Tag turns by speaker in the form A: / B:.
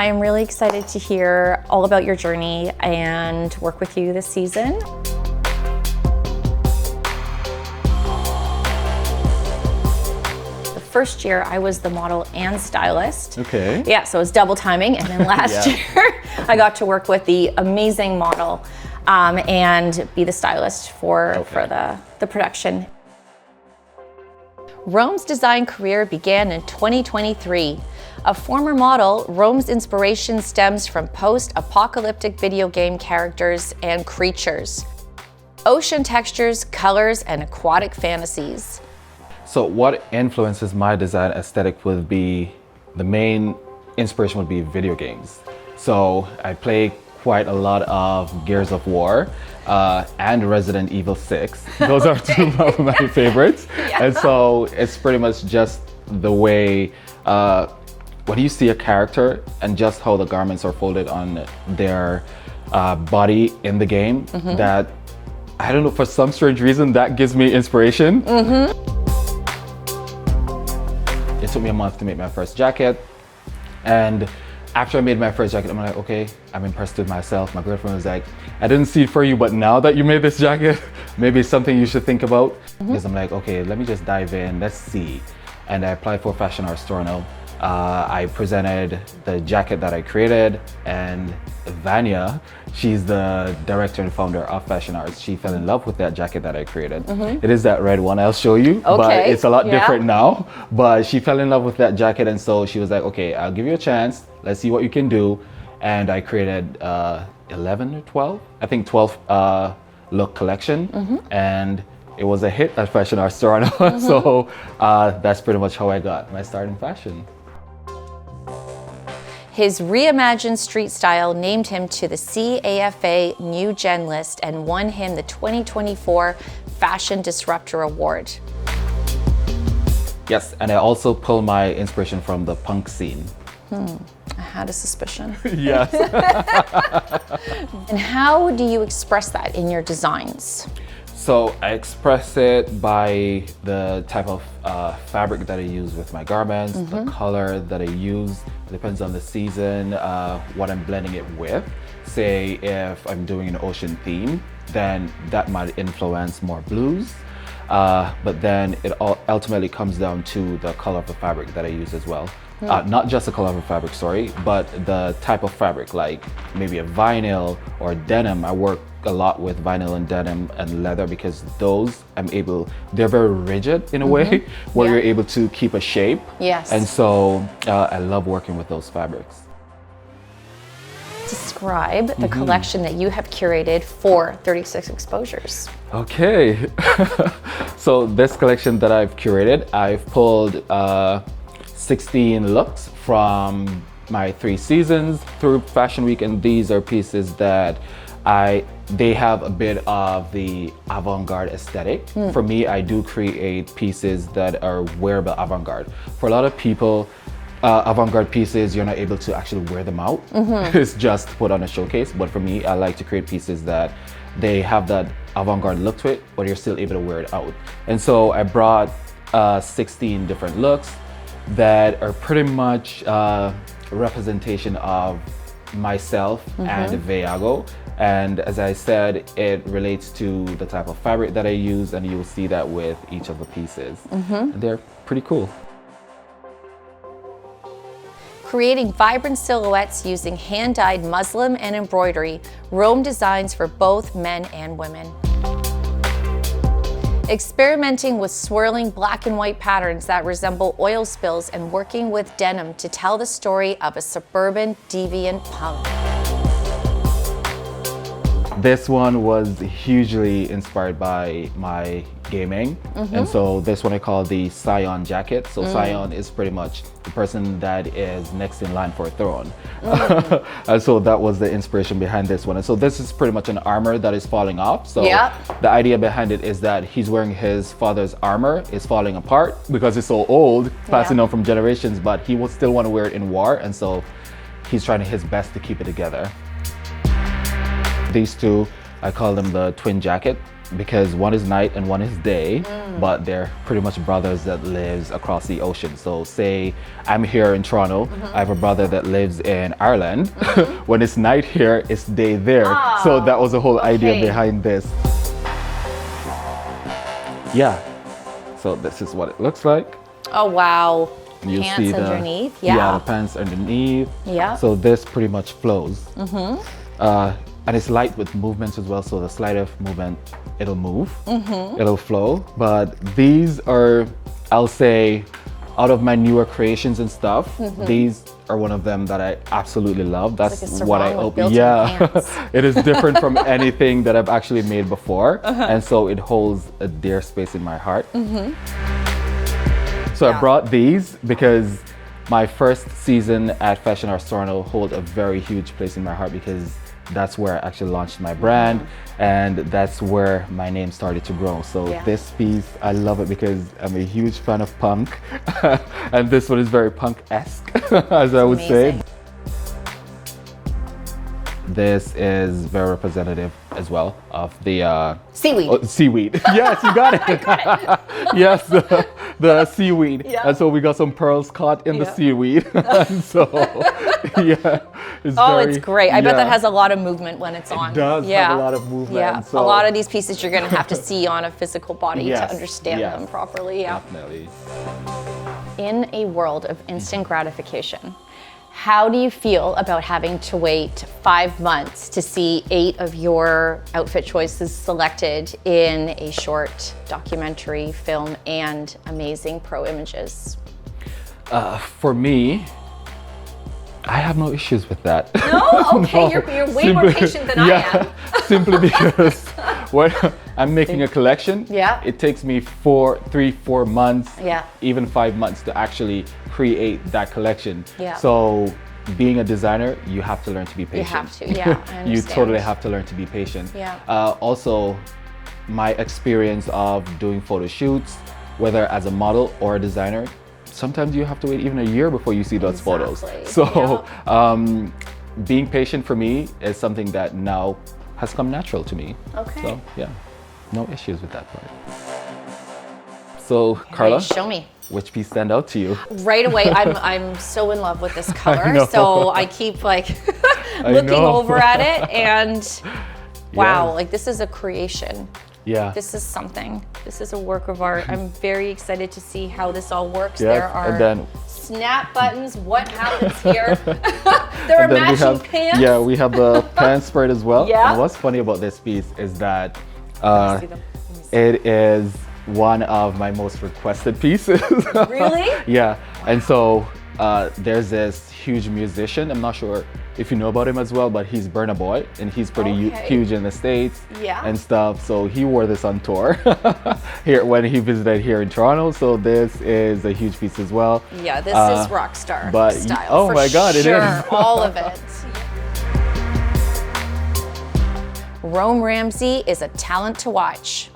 A: I am really excited to hear all about your journey and work with you this season. The first year I was the model and stylist.
B: Okay.
A: Yeah, so it was double timing. And then last year I got to work with the amazing model and be the stylist for the production. Rome's design career began in 2023. A former model, Rome's inspiration stems from post-apocalyptic video game characters and creatures, ocean textures, colors, and aquatic fantasies.
B: So what influences my design aesthetic would be, the main inspiration would be video games. So I play quite a lot of Gears of War and Resident Evil 6. Those are two of my favorites. Yeah. And so it's pretty much just the way when you see a character and just how the garments are folded on their body in the game, that, I don't know, for some strange reason, that gives me inspiration. It took me a month to make my first jacket. And after I made my first jacket, I'm like, okay, I'm impressed with myself. My girlfriend was like, I didn't see it for you, but now that you made this jacket, maybe it's something you should think about. Because I'm like, okay, let me just dive in, let's see. And I applied for a fashion art store now. I presented the jacket that I created, and Vanya, she's the director and founder of Fashion Arts. She fell in love with that jacket that I created. It is that red one, I'll show you, but it's a lot different now. But she fell in love with that jacket, and so she was like, okay, I'll give you a chance. Let's see what you can do. And I created 11 or 12, I think 12 look collection. And it was a hit at Fashion Art Store. So that's pretty much how I got my start in fashion.
A: His reimagined street style named him to the CAFA New Gen list and won him the 2024 Fashion Disruptor Award.
B: Yes, and I also pull my inspiration from the punk scene.
A: I had a suspicion.
B: Yes.
A: And how do you express that in your designs?
B: So I express it by the type of fabric that I use with my garments, the color that I use. It depends on the season, what I'm blending it with. Say if I'm doing an ocean theme, then that might influence more blues. But then it ultimately comes down to the color of the fabric that I use as well. Not just the color of the fabric, sorry, but the type of fabric, like maybe a vinyl or denim. I work a lot with vinyl and denim and leather because those they're very rigid in a way where you're able to keep a shape.
A: Yes.
B: And so I love working with those fabrics.
A: Describe the collection that you have curated for 36 Exposures.
B: Okay. So this collection that I've curated, I've pulled 16 looks from my 3 seasons through Fashion Week, and these are pieces that they have a bit of the avant-garde aesthetic. For me, I do create pieces that are wearable avant-garde. For a lot of people, avant-garde pieces, you're not able to actually wear them out. It's just put on a showcase. But for me, I like to create pieces that they have that avant-garde look to it, but you're still able to wear it out. And so I brought 16 different looks that are pretty much representation of myself and Vveyago. And as I said, it relates to the type of fabric that I use, and you'll see that with each of the pieces. And they're pretty cool.
A: Creating vibrant silhouettes using hand-dyed muslin and embroidery, Rome designs for both men and women. Experimenting with swirling black and white patterns that resemble oil spills and working with denim to tell the story of a suburban deviant punk.
B: This one was hugely inspired by my gaming. And so this one I call the Scion jacket. So Scion is pretty much the person that is next in line for a throne. And so that was the inspiration behind this one. And so this is pretty much an armor that is falling off. So the idea behind it is that he's wearing his father's armor, is falling apart because it's so old, passing on from generations, but he will still want to wear it in war. And so he's trying his best to keep it together. These two, I call them the twin jacket. because one is night and one is day, but they're pretty much brothers that lives across the ocean. So say I'm here in Toronto, I have a brother that lives in Ireland. When it's night here, it's day there. So that was the whole idea behind this. Yeah, so this is what it looks like.
A: Oh, wow.
B: You
A: Pants
B: see the
A: underneath,
B: yeah, the pants underneath.
A: Yeah.
B: So this pretty much flows. And it's light with movements as well. So the slightest movement, it'll move, it'll flow. But these are, I'll say, out of my newer creations and stuff, these are one of them that I absolutely love. That's
A: like
B: what I hope. Yeah, it is different from anything that I've actually made before, and so it holds a dear space in my heart. So I brought these because my first season at Fashion Arts Toronto hold a very huge place in my heart, because that's where I actually launched my brand, and that's where my name started to grow. So this piece, I love it because I'm a huge fan of punk, and this one is very punk-esque, as I would say. This is very representative as well of the
A: seaweed.
B: Oh, seaweed. Yes, you got it.
A: I got it.
B: Yes, the seaweed. And so we got some pearls caught in the seaweed. And so,
A: it's great. I bet that has a lot of movement when it's on.
B: It does have a lot of movement.
A: Yeah,
B: so,
A: a lot of these pieces you're going to have to see on a physical body to understand them properly. Yeah.
B: Definitely.
A: In a world of instant gratification, how do you feel about having to wait 5 months to see 8 of your outfit choices selected in a short documentary film and amazing pro images?
B: For me, I have no issues with that.
A: No? Okay, no. You're way more patient than I am.
B: Simply because when I'm making a collection, it takes me 3-4 months, even 5 months to actually create that collection. So being a designer, you have to learn to be patient.
A: You have to, I understand.
B: You totally have to learn to be patient. Also, my experience of doing photo shoots, whether as a model or a designer, sometimes you have to wait even a year before you see those photos. So being patient for me is something that now has come natural to me. So yeah, no issues with that part. So Carla,
A: show me.
B: Which piece stand out to you?
A: Right away, I'm so in love with this color. So I keep like looking over at it, and wow, like this is a creation. This is something. This is a work of art. I'm very excited to see how this all works. There are snap buttons. What happens here? There are matching pants.
B: Yeah, we have the pants spread as well. And what's funny about this piece is that it is one of my most requested pieces.
A: Really?
B: Yeah, and so there's this huge musician. I'm not sure if you know about him as well, but he's Burna Boy, and he's pretty huge in the States and stuff. So he wore this on tour here when he visited here in Toronto. So this is a huge piece as well.
A: Yeah, this is rock star style.
B: Oh my God, it is.
A: All of it. Rome Ramsay is a talent to watch.